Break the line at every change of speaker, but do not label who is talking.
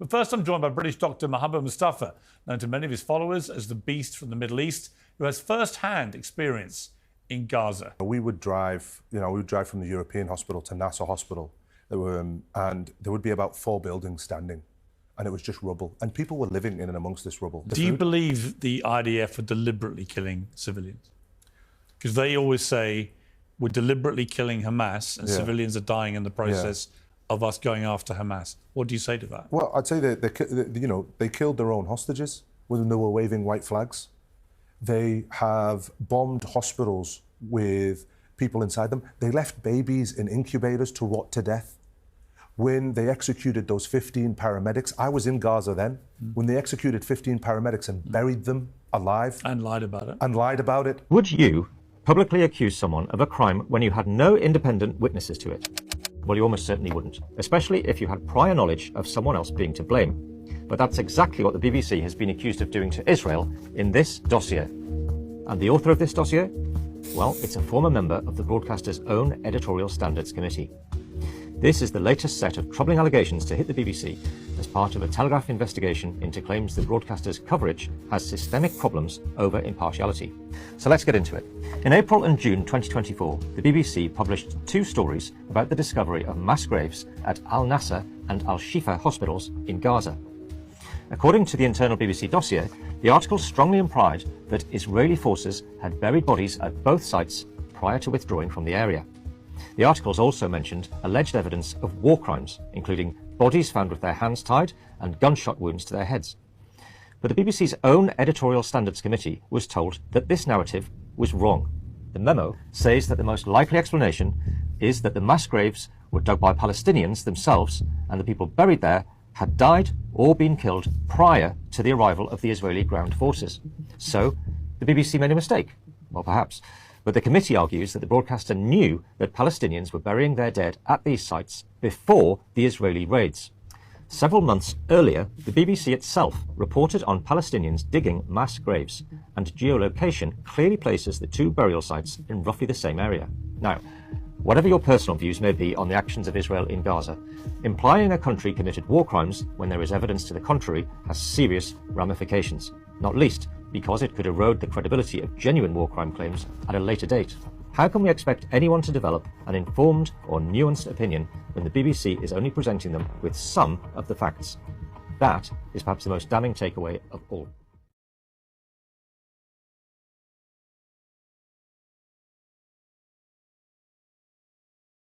But first, I'm joined by British doctor Mohammed Mustafa, known to many of his followers as the Beast from the Middle East, who has first-hand experience in Gaza.
We would drive from the European hospital to Nasser hospital, and there would be about 4 buildings standing, and it was just rubble, and people were living in and amongst this rubble.
Do you believe the IDF are deliberately killing civilians? Because they always say we're deliberately killing Hamas, and civilians are dying in the process of us going after Hamas. What do you say to that?
Well, I'd say they killed their own hostages when they were waving white flags. They have bombed hospitals with people inside them. They left babies in incubators to rot to death. When they executed those 15 paramedics, I was in Gaza then, when they executed 15 paramedics and buried them alive.
And lied about it.
Would you publicly accuse someone of a crime when you had no independent witnesses to it? Well, you almost certainly wouldn't, especially if you had prior knowledge of someone else being to blame. But that's exactly what the BBC has been accused of doing to Israel in this dossier. And the author of this dossier? Well, it's a former member of the broadcaster's own Editorial Standards Committee. This is the latest set of troubling allegations to hit the BBC as part of a Telegraph investigation into claims the broadcaster's coverage has systemic problems over impartiality. So let's get into it. In April and June 2024, the BBC published 2 stories about the discovery of mass graves at Al Nasser and Al Shifa hospitals in Gaza. According to the internal BBC dossier, the articles strongly implied that Israeli forces had buried bodies at both sites prior to withdrawing from the area. The articles also mentioned alleged evidence of war crimes, including bodies found with their hands tied and gunshot wounds to their heads. But the BBC's own Editorial Standards Committee was told that this narrative was wrong. The memo says that the most likely explanation is that the mass graves were dug by Palestinians themselves, and the people buried there had died or been killed prior to the arrival of the Israeli ground forces. So the BBC made a mistake. Well, perhaps. But the committee argues that the broadcaster knew that Palestinians were burying their dead at these sites before the Israeli raids. Several months earlier, the BBC itself reported on Palestinians digging mass graves, and geolocation clearly places the 2 burial sites in roughly the same area. Now, whatever your personal views may be on the actions of Israel in Gaza, implying a country committed war crimes when there is evidence to the contrary has serious ramifications, not least because it could erode the credibility of genuine war crime claims at a later date. How can we expect anyone to develop an informed or nuanced opinion when the BBC is only presenting them with some of the facts? That is perhaps the most damning takeaway of all.